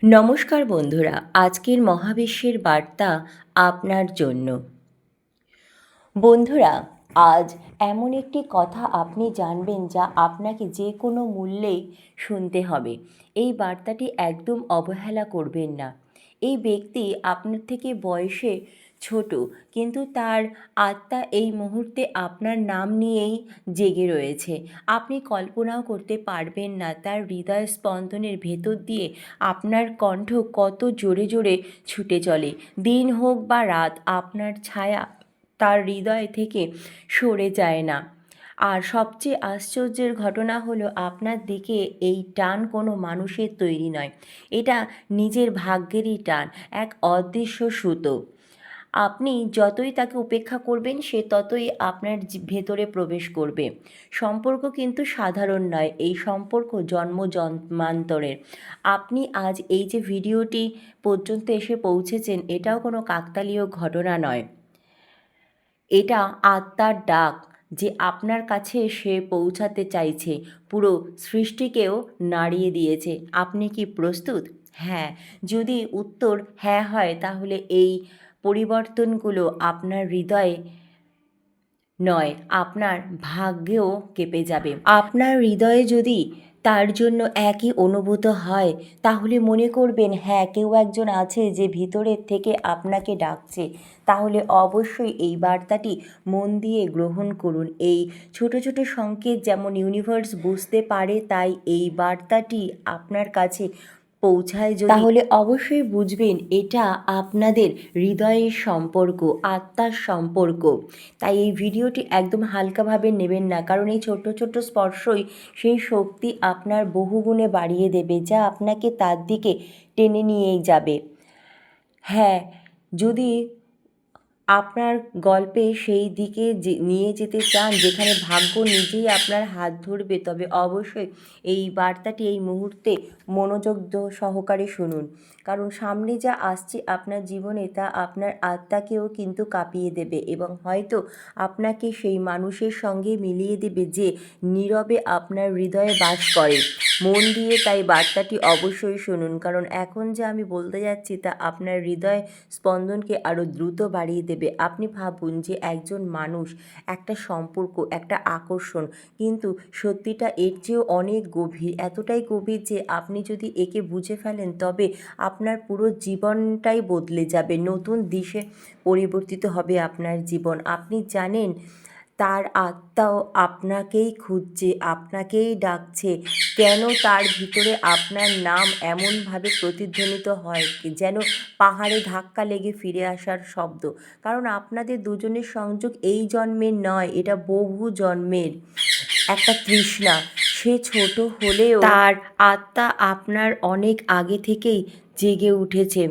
নমস্কার বন্ধুরা, আজকের মহাবিশ্বের বার্তা আপনার জন্য। বন্ধুরা, আজ এমন একটি কথা আপনি জানবেন যা আপনাকে যে কোনো মূল্যেই শুনতে হবে। এই বার্তাটি একদম অবহেলা করবেন না। এই ব্যক্তি আপনার থেকে বয়সে ছোট, কিন্তু তার আত্মা এই মুহূর্তে আপনার নাম নিয়েই জেগে রয়েছে। আপনি কল্পনাও করতে পারবেন না তার হৃদয় স্পন্দনের ভেতর দিয়ে আপনার কণ্ঠ কত জোরে জোরে ছুটে চলে। দিন হোক বা রাত, আপনার ছায়া তার হৃদয় থেকে সরে যায় না। আর সবচেয়ে আশ্চর্যের ঘটনা হলো, আপনার দিকে এই টান কোনো মানুষের তৈরি নয়। এটা নিজের ভাগ্যেরই টান, এক অদৃশ্য সুতো। আপনি যতই তাকে উপেক্ষা করবেন, সে ততই আপনার ভেতরে প্রবেশ করবে। সম্পর্ক কিন্তু সাধারণ নয়, এই সম্পর্ক জন্মান্তরের। আপনি আজ এই যে ভিডিওটি পর্যন্ত এসে পৌঁছেছেন, এটাও কোনো কাকতালীয় ঘটনা নয়। এটা আত্মার ডাক, যে আপনার কাছে সে পৌঁছাতে চাইছে, পুরো সৃষ্টিকেও নাড়িয়ে দিয়েছে। আপনি কি প্রস্তুত? হ্যাঁ, যদি উত্তর হ্যাঁ হয়, তাহলে এই পরিবর্তনগুলো আপনার হৃদয়ে নয়, আপনার ভাগ্যেও কেঁপে যাবে। আপনার হৃদয়ে যদি তার জন্য একই অনুভূত হয়, তাহলে মনে করবেন হ্যাঁ, কেউ একজন আছে যে ভিতরের থেকে আপনাকে ডাকছে। তাহলে অবশ্যই এই বার্তাটি মন দিয়ে গ্রহণ করুন। এই ছোট ছোট সংকেত যেমন ইউনিভার্স বুঝতে পারে, তাই এই বার্তাটি আপনার কাছে পৌঁছায় যদি, তাহলে অবশ্যই বুঝবেন এটা আপনাদের হৃদয়ের সম্পর্ক, আত্মার সম্পর্ক। তাই এই ভিডিওটি একদম হালকাভাবে নেবেন না, কারণ এই ছোট্ট ছোট্ট স্পর্শই সেই শক্তি আপনার বহুগুণে বাড়িয়ে দেবে, যা আপনাকে তার দিকে টেনে নিয়ে যাবে। হ্যাঁ, যদি আপনার গল্পে সেই দিকে নিয়ে যেতে চান যেখানে ভাগ্য নিজেই আপনার হাত ধরবে, তবে অবশ্যই এই বার্তাটি এই মুহূর্তে মনোযোগ সহকারে শুনুন। কারণ সামনে যা আসছে আপনার জীবনে, তা আপনার আত্মাকেও কিন্তু কাঁপিয়ে দেবে, এবং হয়তো আপনাকে সেই মানুষের সঙ্গে মিলিয়ে দেবে যে নীরবে আপনার হৃদয়ে বাস করে। মন দিয়ে তাই বার্তাটি অবশ্যই শুনুন, কারণ এখন যা আমি বলতে যাচ্ছি তা আপনার হৃদয় স্পন্দনকে আরও দ্রুত বাড়িয়ে দেবে। আপনি ভাবুন যে একজন মানুষ, একটা সম্পর্ক, একটা আকর্ষণ, কিন্তু সত্যিটা এর চেয়েও অনেক গভীর, এতটাই গভীর যে আপনি যদি একে বুঝে ফেলেন, তবে আপনার পুরো জীবনটাই বদলে যাবে। নতুন দিশে পরিবর্তিত হবে আপনার জীবন। আপনি জানেন তার আত্মাও আপনাকেই খুঁজছে, আপনাকেই ডাকছে। কেন তার ভিতরে আপনার নাম এমনভাবে প্রতিধ্বনিত হয় যেন পাহাড়ে ধাক্কা লেগে ফিরে আসার শব্দ। কারণ আপনাদের দুজনের সংযোগ এই জন্মের নয়, এটা বহু জন্মের একটা তৃষ্ণা। সে ছোট হলেও তার আত্মা আপনার অনেক আগে থেকেই জেগে উঠেছে।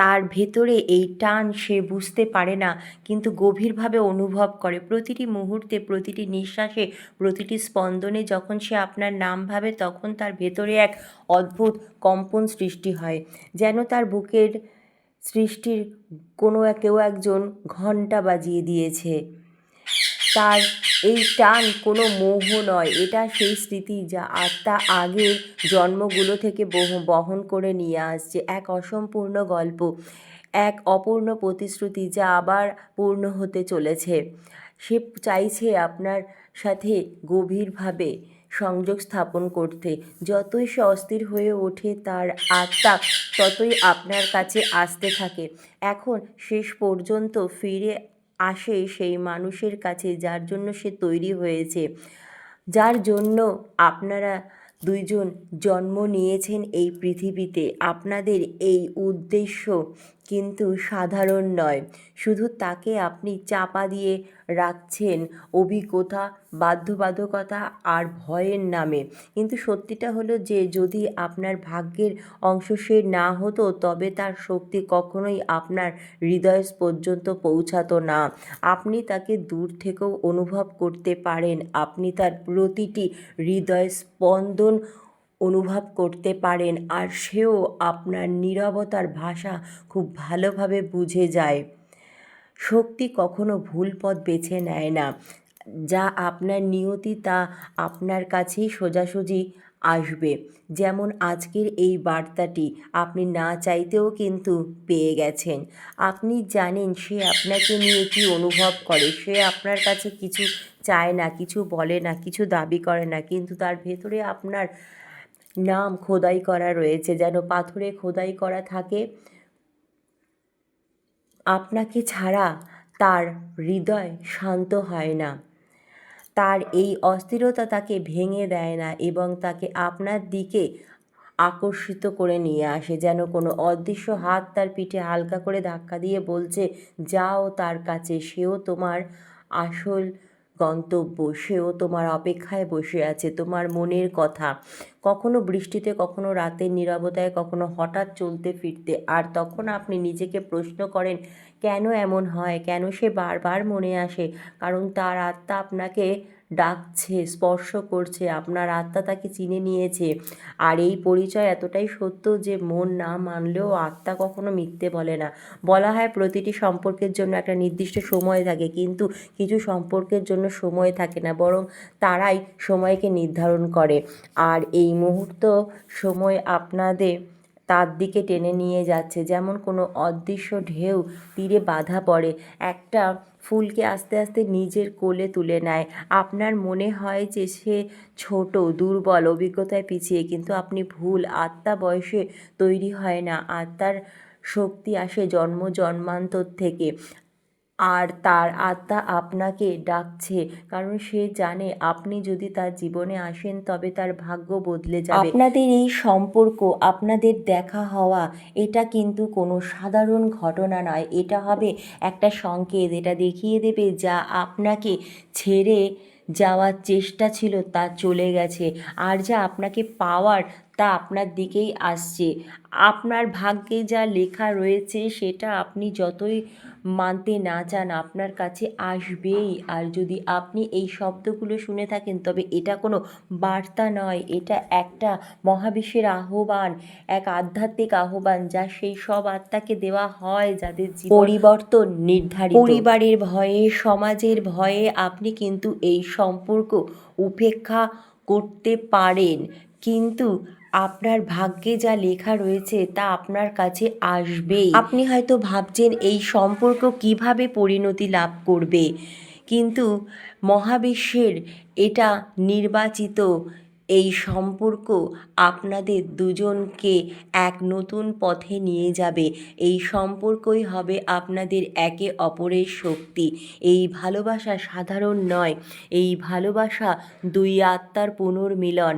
তার ভেতরে এই টান সে বুঝতে পারে না, কিন্তু গভীরভাবে অনুভব করে। প্রতিটি মুহূর্তে, প্রতিটি নিঃশ্বাসে, প্রতিটি স্পন্দনে যখন সে আপনার নাম ভাবে, তখন তার ভেতরে এক অদ্ভুত কম্পন সৃষ্টি হয়, যেন তার বুকের সৃষ্টির কেউ একজন ঘণ্টা বাজিয়ে দিয়েছে। তার এই টান কোনো মোহ নয়, এটা সেই স্মৃতি যা আত্মা আগের জন্মগুলো থেকে বহন করে নিয়ে আসছে। এক অসম্পূর্ণ গল্প, এক অপূর্ণ প্রতিশ্রুতি যা আবার পূর্ণ হতে চলেছে। সে চাইছে আপনার সাথে গভীরভাবে সংযোগ স্থাপন করতে। যতই সে অস্থির হয়ে ওঠে, তার আত্মা ততই আপনার কাছে আসতে থাকে। এখন শেষ পর্যন্ত ফিরে আসে সেই মানুষের কাছে যার জন্য সে তৈরি হয়েছে, যার জন্য আপনারা দুইজন জন্ম নিয়েছেন এই পৃথিবীতে। আপনাদের এই উদ্দেশ্য কিন্তু সাধারণ নয়। শুধু তাকে আপনি চাপা দিয়ে রাখছেন অভিজ্ঞতা, বাধ্যবাধকতা আর ভয়ের নামে। কিন্তু সত্যিটা হলো যে যদি আপনার ভাগ্যের অংশ সে না হতো, তবে তার শক্তি কখনোই আপনার হৃদয় পর্যন্ত পৌঁছাতো না। আপনি তাকে দূর থেকেও অনুভব করতে পারেন, আপনি তার প্রতিটি হৃদয় স্পন্দন অনুভব করতে পারেন, আর সেও আপনার নীরবতার ভাষা খুব ভালোভাবে বুঝে যায়। শক্তি কখনো ভুল পথ বেছে নেয় না। যা আপনার নিয়তি তা আপনার কাছেই সোজাসুজি আসবে। যেমন আজকের এই বার্তাটি আপনি না চাইতেও কিন্তু পেয়ে গেছেন। আপনি জানেন সে আপনাকে নিয়ে কী অনুভব করে। সে আপনার কাছে কিছু চায় না, কিছু বলে না, কিছু দাবি করে না, কিন্তু তার ভেতরে আপনার নাম খোদাই করা রয়েছে, যেন পাথরে খোদাই করা থাকে। আপনাকে ছাড়া তার হৃদয় শান্ত হয় না। তার এই অস্থিরতা তাকে ভেঙে দেয় না এবং তাকে আপনার দিকে আকর্ষিত করে নিয়ে আসে, যেন কোনো অদৃশ্য হাত তার পিঠে হালকা করে ধাক্কা দিয়ে বলছে, যাও তার কাছে, সেও তোমার আসল গন্তব্য, সেও তোমার অপেক্ষায় বসে আছে তোমার মনের কথা। কখনো বৃষ্টিতে, কখনো রাতের নীরবতায়, কখনো হঠাৎ চলতে ফিরতে। আর তখন আপনি নিজেকে প্রশ্ন করেন, কেন এমন হয়, কেন সে বারবার মনে আসে? কারণ তার আত্মা আপনাকে ডাকছে, স্পর্শ করছে, আপনার আত্মা তাকে চিনে নিয়েছে। আর এই পরিচয় এতটাই সত্য যে মন না মানলেও আত্মা কখনো মিথ্যে বলে না। বলা হয় প্রতিটি সম্পর্কের জন্য একটা নির্দিষ্ট সময় থাকে, কিন্তু কিছু সম্পর্কের জন্য সময় থাকে না, বরং তারাই সময়কে নির্ধারণ করে। আর এই মুহূর্ত সময় আপনাদের তার দিকে টেনে নিয়ে যাচ্ছে, যেমন কোনো অদৃশ্য ঢেউ তীরে বাধা পড়ে একটা ফুলকে আস্তে আস্তে নিজের কোলে তুলে নেয়। আপনার মনে হয় যে সে ছোট, দুর্বল, অভিজ্ঞতায় পিছিয়ে, কিন্তু আপনি ভুল। আত্মা বয়সে তৈরি হয় না, আত্মার শক্তি আসে জন্ম জন্মান্তর থেকে। আর তার আত্মা আপনাকে ডাকছে, কারণ সে জানে আপনি যদি তার জীবনে আসেন তবে তার ভাগ্য বদলে যাবে। আপনাদের এই সম্পর্ক, আপনাদের দেখা হওয়া, এটা কিন্তু কোনো সাধারণ ঘটনা নয়। এটা হবে একটা সংকেত। এটা দেখিয়ে দেবে যা আপনাকে ছেড়ে যাওয়ার চেষ্টা ছিল তা চলে গেছে, আর যা আপনাকে পাওয়ার তা আপনার দিকেই আসছে। আপনার ভাগ্যে যা লেখা রয়েছে সেটা আপনি যতই মানতে না চান আপনার কাছে আসবেই। আর যদি আপনি এই শব্দগুলো শুনে থাকেন তবে এটা কোনো বার্তা নয়, এটা একটা মহাবিশ্বের আহ্বান, এক আধ্যাত্মিক আহ্বান যা সেই সব আত্মাকে দেওয়া হয় যাদের পরিবর্তন নির্ধারিত। পরিবারের ভয়ে, সমাজের ভয়ে আপনি কিন্তু এই সম্পর্ক উপেক্ষা করতে পারেন, কিন্তু আপনার ভাগ্যে যা লেখা রয়েছে তা আপনার কাছে আসবেই। আপনি হয়তো ভাবছেন এই সম্পর্ক কিভাবে পরিণতি লাভ করবে, কিন্তু মহাবিশ্বের এটা নির্বাচিত এই সম্পর্ক আপনাদের দুজনকে এক নতুন পথে নিয়ে যাবে। এই সম্পর্কই হবে আপনাদের একে অপরের শক্তি। এই ভালোবাসা সাধারণ নয়, এই ভালোবাসা দুই আত্মার পুনর্মিলন।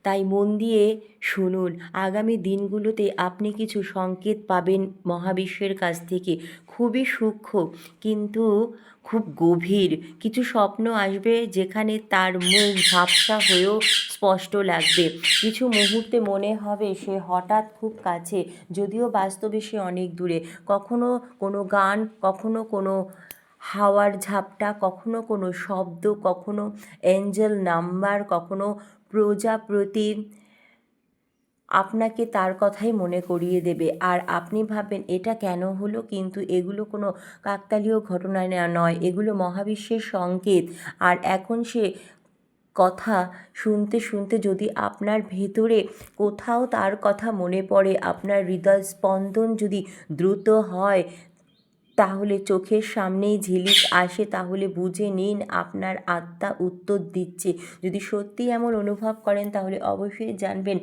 তাই মন দিয়ে শুনুন, আগামী দিনগুলোতে আপনি কিছু সংকেত পাবেন মহাবিশ্বের কাছ থেকে, খুবই সূক্ষ্ম কিন্তু খুব গভীর। কিছু স্বপ্ন আসবে যেখানে তার মুখ ঝাপসা হয়েও স্পষ্ট লাগবে। কিছু মুহূর্তে মনে হবে সে হঠাৎ খুব কাছে, যদিও বাস্তবে সে অনেক দূরে। কখনো কোনো গান, কখনো কোনো হাওয়ার ঝাপটা, কখনো কোনো শব্দ, কখনো এঞ্জেল নাম্বার, কখনো প্রজাপতি আপনাকে তার কথাই মনে করিয়ে দেবে। আর আপনি ভাববেন এটা কেন হলো, কিন্তু এগুলো কোনো কাকতালীয় ঘটনা নয়, এগুলো মহাবিশ্বের সংকেত। আর এখন সে কথা শুনতে শুনতে যদি আপনার ভেতরে কোথাও তার কথা মনে পড়ে, আপনার হৃদয় স্পন্দন যদি দ্রুত হয়, তাহলে চোখের সামনেই ঝিলিক আসে, তাহলে বুঝে নিন আপনার আত্মা উত্তর দিচ্ছে। যদি সত্যি এমন অনুভব করেন তাহলে অবশ্যই জানবেন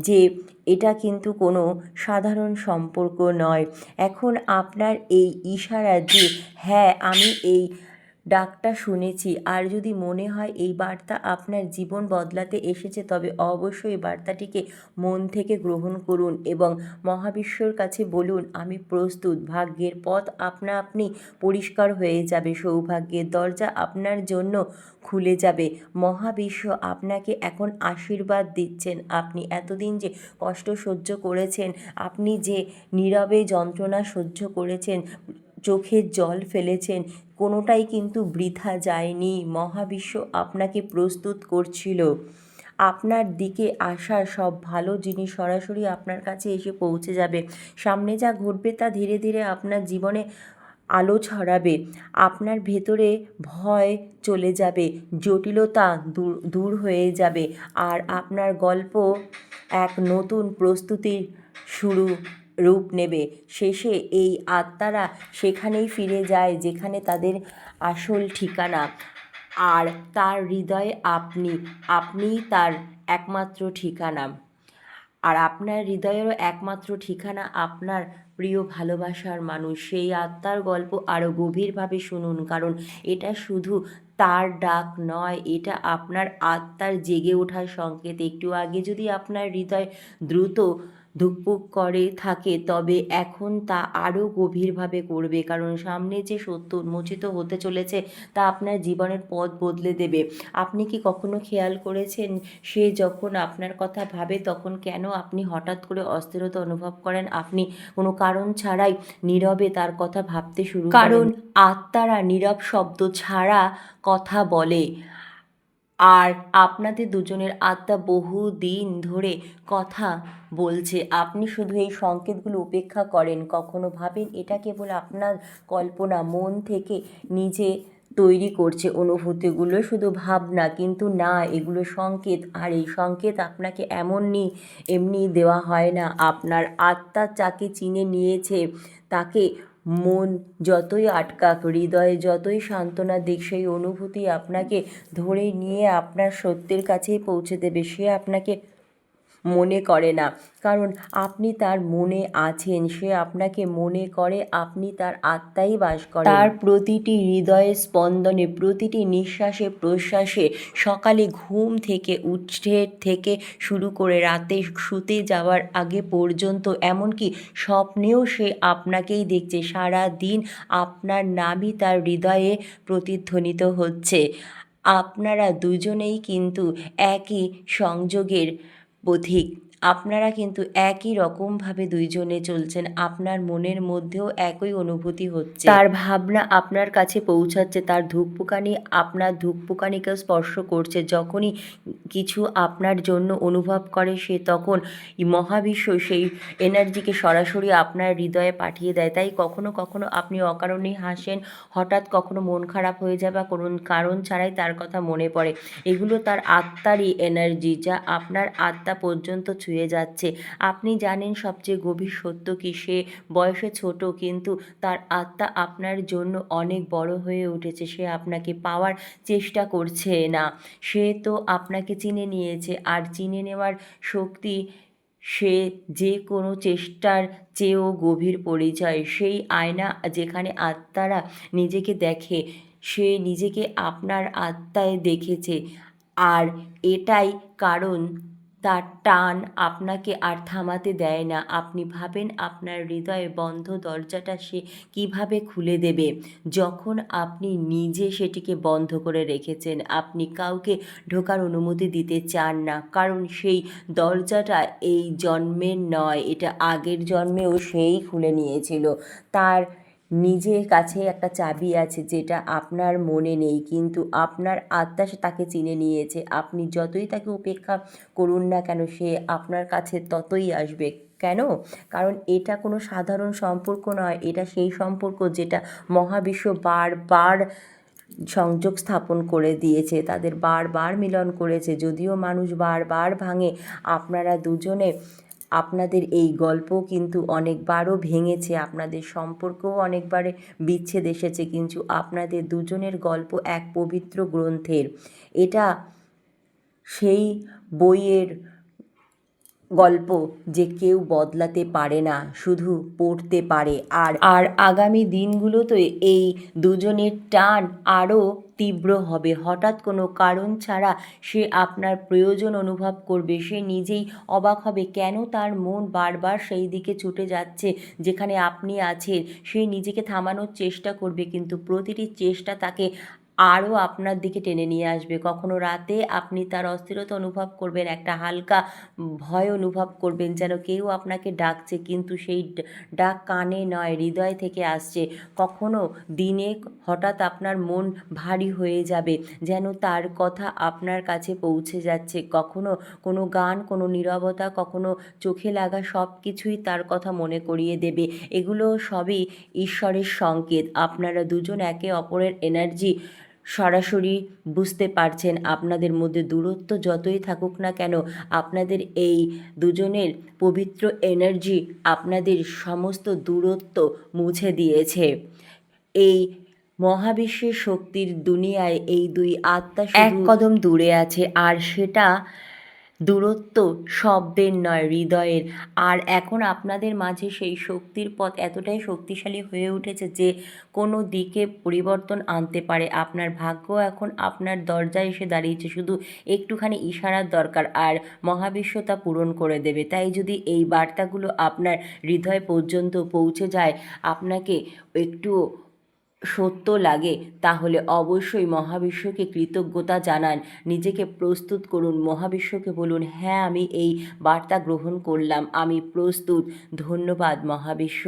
যে এটা কিন্তু কোনো সাধারণ সম্পর্ক নয়। এখন আপনার এই ইশারা যে হ্যাঁ আমি এই ডাকটা শুনেছি, আর যদি মনে হয় এই বার্তা আপনার জীবন বদলাতে এসেছে, তবে অবশ্যই বার্তাটিকে মন থেকে গ্রহণ করুন এবং মহাবিশ্বর কাছে বলুন, আমি প্রস্তুত। ভাগ্যের পথ আপনা আপনি পরিষ্কার হয়ে যাবে, সৌভাগ্যের দরজা আপনার জন্য খুলে যাবে। মহাবিশ্ব আপনাকে এখন আশীর্বাদ দিচ্ছেন। আপনি এতদিন যে কষ্ট সহ্য করেছেন, আপনি যে নীরবে যন্ত্রণা সহ্য করেছেন, চোখের জল ফেলেছেন, কোনোটাই কিন্তু বৃথা যায়নি। মহাবিশ্ব আপনাকে প্রস্তুত করছিল। আপনার দিকে আসা সব ভালো জিনিস সরাসরি আপনার কাছে এসে পৌঁছে যাবে। সামনে যা ঘটবে তা ধীরে ধীরে আপনার জীবনে আলো ছড়াবে, আপনার ভেতরে ভয় চলে যাবে, জটিলতা দূর হয়ে যাবে, আর আপনার গল্প এক নতুন প্রস্তুতির শুরু রূপ নেবে। শেষে এই আত্মারা সেখানেই ফিরে যায় যেখানে তাদের আসল ঠিকানা, আর তার হৃদয়ে আপনিই তার একমাত্র ঠিকানা। আর আপনার হৃদয়েরও একমাত্র ঠিকানা আপনার প্রিয় ভালোবাসার মানুষ। সেই আত্মার গল্প আরও গভীরভাবে শুনুন, কারণ এটা শুধু তার ডাক নয়, এটা আপনার আত্মার জেগে ওঠার সংকেত। একটু আগে যদি আপনার হৃদয় দ্রুত ধুকপুক করে থাকে, তবে এখন তা আরও গভীরভাবে করবে, কারণ সামনে যে সত্য উন্মোচিত হতে চলেছে তা আপনার জীবনের পথ বদলে দেবে। আপনি কি কখনো খেয়াল করেছেন, সে যখন আপনার কথা ভাবে তখন কেন আপনি হঠাৎ করে অস্থিরতা অনুভব করেন? আপনি কোনো কারণ ছাড়াই নীরবে তার কথা ভাবতে শুরু করেন। কারণ আত্মারা নীরব শব্দ ছাড়া কথা বলে, আর আপনাদের দুজনের আত্মা বহুদিন ধরে কথা বলছে। আপনি শুধু এই সংকেতগুলো উপেক্ষা করেন, কখনো ভাবেন এটা কেবল আপনার কল্পনা, মন থেকে নিজে তৈরি করছে অনুভূতিগুলো, শুধু ভাবনা। কিন্তু না, এগুলো সংকেত, আর এই সংকেত আপনাকে এমনি দেওয়া হয় না। আপনার আত্মা যাকে চিনে নিয়েছে তাকে মন যতই আটকাক, হৃদয়ে যতই সান্ত্বনা দিক, সেই অনুভূতি আপনাকে ধরে নিয়ে আপনার সত্যের কাছেই পৌঁছে দেবে। সে আপনাকে মনে করে না, কারণ আপনি তার মনে আছেন। সে আপনাকে মনে করে, আপনি তার আত্মায় বাস করেন। তার প্রতিটি হৃদয়ের স্পন্দনে, প্রতিটি নিঃশ্বাসে প্রশ্বাসে, সকালে ঘুম থেকে উঠে থেকে শুরু করে রাতে শুতে যাওয়ার আগে পর্যন্ত, এমনকি স্বপ্নেও সে আপনাকেই দেখছে। সারা দিন আপনার নামই তার হৃদয়ে প্রতিধ্বনিত হচ্ছে। আপনারা দুজনেই কিন্তু একই সংযোগের পথিক। আপনারা কিন্তু একই রকমভাবে দুইজনে চলছেন। আপনার মনের মধ্যেও একই অনুভূতি হচ্ছে। তার ভাবনা আপনার কাছে পৌঁছাচ্ছে, তার ধুকপুকানি আপনার ধুকপুকানিকে স্পর্শ করছে। যখনই কিছু আপনার জন্য অনুভব করে সে, তখন মহাবিশ্ব সেই এনার্জিকে সরাসরি আপনার হৃদয়ে পাঠিয়ে দেয়। তাই কখনো কখনো আপনি অকারণেই হাসেন, হঠাৎ কখনো মন খারাপ হয়ে যায়, বা কোনো কারণ ছাড়াই তার কথা মনে পড়ে। এগুলো তার আত্মারই এনার্জি, যা আপনার আত্মা পর্যন্ত ছুঁয়ে যাচ্ছে। আপনি জানেন সবচেয়ে গভীর সত্য কি? সে বয়সে ছোট, কিন্তু তার আত্মা আপনার জন্য অনেক বড় হয়ে উঠেছে। সে আপনাকে পাওয়ার চেষ্টা করছে না, সে তো আপনাকে চিনে নিয়েছে। আর চিনে নেওয়ার শক্তি সে যে কোনো চেষ্টার চেয়েও গভীর পরিচয়। সেই আয়না যেখানে আত্মারা নিজেকে দেখে, সে নিজেকে আপনার আত্মায় দেখেছে। আর এটাই কারণ তার টান আপনাকে আর থামাতে দেয় না। আপনি ভাবেন আপনার হৃদয়ে বন্ধ দরজাটা সে কিভাবে খুলে দেবে, যখন আপনি নিজে সেটিকে বন্ধ করে রেখেছেন। আপনি কাউকে ঢোকার অনুমতি দিতে চান না, কারণ সেই দরজাটা এই জন্মের নয়, এটা আগের জন্মেও সেই খুলে নিয়েছিল। তার নিজের কাছে একটা চাবি আছে যেটা আপনার মনে নেই, কিন্তু আপনার আত্মা সে তাকে চিনে নিয়েছে। আপনি যতই তাকে উপেক্ষা করুন না কেন, সে আপনার কাছে ততই আসবে। কেন? কারণ এটা কোনো সাধারণ সম্পর্ক নয়, এটা সেই সম্পর্ক যেটা মহাবিশ্ব বারবার সংযোগ স্থাপন করে দিয়েছে, তাদের বারবার মিলন করেছে। যদিও মানুষ বারবার ভাঙে, আপনারা দুজনে আপনাদের এই গল্প কিন্তু অনেকবারও ভেঙেছে, আপনাদের সম্পর্কও অনেকবারে বিচ্ছেদ এসেছে, কিন্তু আপনাদের দুজনের গল্প এক পবিত্র গ্রন্থের। এটা সেই বইয়ের গল্প যে কেউ বদলাতে পারে না, শুধু পড়তে পারে। আর আগামী দিনগুলোতে এই দুজনের টান আরও তীব্র হবে। হঠাৎ কোনো কারণ ছাড়া সে আপনার প্রয়োজন অনুভব করবে। সে নিজেই অবাক হবে কেন তার মন বারবার সেই দিকে ছুটে যাচ্ছে যেখানে আপনি আছেন। সে নিজেকে থামানোর চেষ্টা করবে, কিন্তু প্রতিটি চেষ্টা তাকে আরও আপনার দিকে টেনে নিয়ে আসবে। কখনো রাতে আপনি তার অস্থিরতা অনুভব করবেন, একটা হালকা ভয় অনুভব করবেন যেন কেউ আপনাকে ডাকছে, কিন্তু সেই ডাক কানে নয়, হৃদয় থেকে আসছে। কখনো দিনে হঠাৎ আপনার মন ভারী হয়ে যাবে, যেন তার কথা আপনার কাছে পৌঁছে যাচ্ছে। কখনো কোনো গান, কোনো নীরবতা, কখনো চোখে লাগা সব কিছুই তার কথা মনে করিয়ে দেবে। এগুলো সবই ঈশ্বরের সংকেত। আপনারা দুজন একে অপরের এনার্জি সরাসরি বুঝতে পারছেন। আপনাদের মধ্যে দূরত্ব যতই থাকুক না কেন, আপনাদের এই দুজনের পবিত্র এনার্জি আপনাদের সমস্ত দূরত্ব মুছে দিয়েছে। এই মহাবিশ্বের শক্তির দুনিয়ায় এই দুই আত্মা এক কদম দূরে আছে, আর সেটা দূরত্ব শব্দের নয়, হৃদয়ের। আর এখন আপনাদের মাঝে সেই শক্তির পথ এতটাই শক্তিশালী হয়ে উঠেছে যে কোনো দিকে পরিবর্তন আনতে পারে। আপনার ভাগ্য এখন আপনার দরজায় এসে দাঁড়িয়েছে, শুধু একটুখানি ইশারার দরকার আর মহাবিশ্ব তা পূরণ করে দেবে। তাই যদি এই বার্তাগুলো আপনার হৃদয় পর্যন্ত পৌঁছে যায়, আপনাকে একটু সত্য লাগে, তাহলে অবশ্যই মহাবিশ্বকে কৃতজ্ঞতা জানান, নিজেকে প্রস্তুত করুন, মহাবিশ্বকে বলুন, হ্যাঁ আমি এই বার্তা গ্রহণ করলাম, আমি প্রস্তুত। ধন্যবাদ মহাবিশ্ব।